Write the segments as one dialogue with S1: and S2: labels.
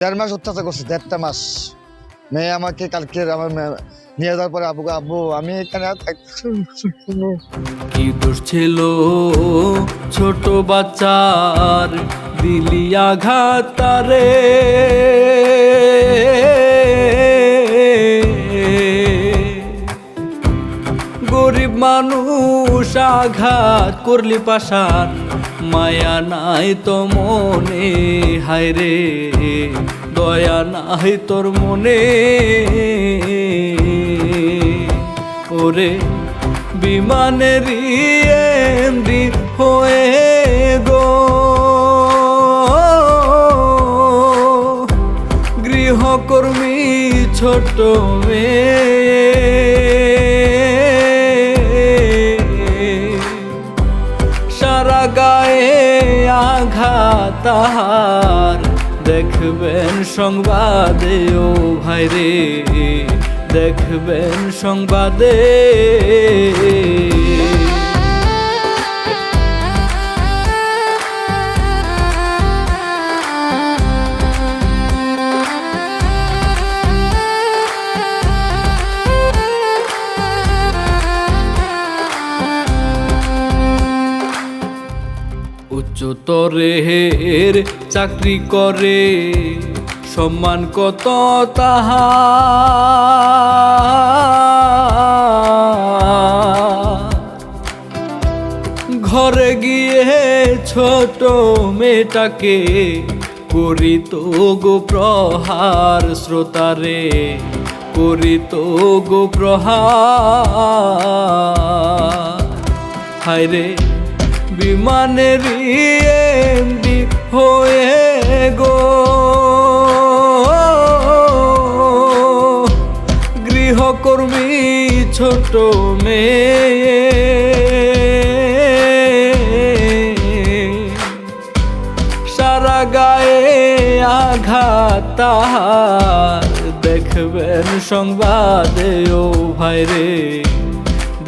S1: 1.5 মাস অত্যাচার করছে, 1.5টা মাস। মেয়ে আমাকে কালকে আমার নিয়ে যাওয়ার পরে আব্বুকে, আব্বু আমি এখানে
S2: কি দোষ ছিল ছোট বাচ্চার, দিলি আঘাত তারে। গরিব মানুষ আঘাত করলি পাশান, মায়া নাই তো মনে, হায় রে দয়া নাই তোর মনে। ওরে বিমানের এমডি হয়ে গো, গৃহকর্মী ছোট মেয়ে, সারা গায়ে আঘাত তাহার, দেখবেন সংবাদে ও ভাই রে, দেখবেন সংবাদে। উচ্চতরের চাকরি করে, সম্মান কত তাহার, ঘরে গিয়ে ছোট মেয়েটাকে করিত গো প্রহার, শ্রোতারে করিত গো প্রহার। হায় রে বিমানের এমডি হয়ে গো, গৃহকর্মী ছোট মেয়ে, সারা গায়ে আঘাত তাহার, দেখবেন সংবাদে ও ভাই রে,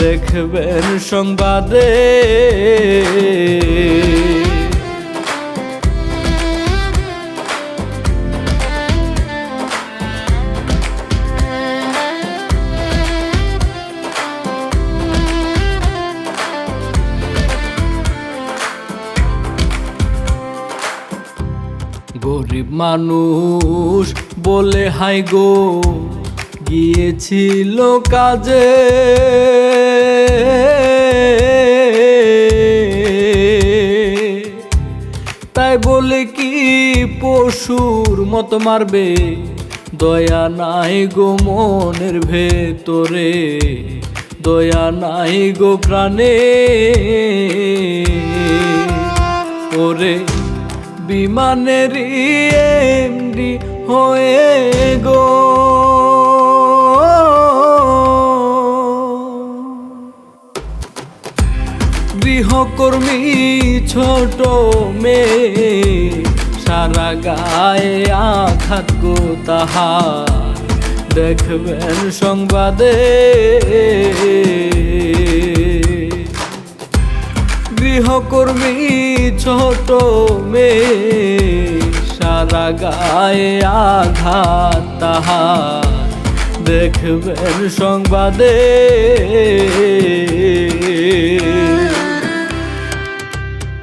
S2: দেখবেন সংবাদে। গরিব মানুষ বলে হাই গো, গিয়েছিল কাজে, তাই বলে কি পশুর মতো মারবে, দয়া নাই গো মনের ভেতরে, দয়া নাই গো প্রাণে। ওরে বিমানের এমডি হয়ে গো, গৃহকর্মী ছোট মেয়ে, সারা গায়ে আঘাত গো তাহার, দেখবেন সংবাদে। গৃহকর্মী ছোট মেয়ে, সারা গায়ে আঘাত তাহার, দেখবেন সংবাদে।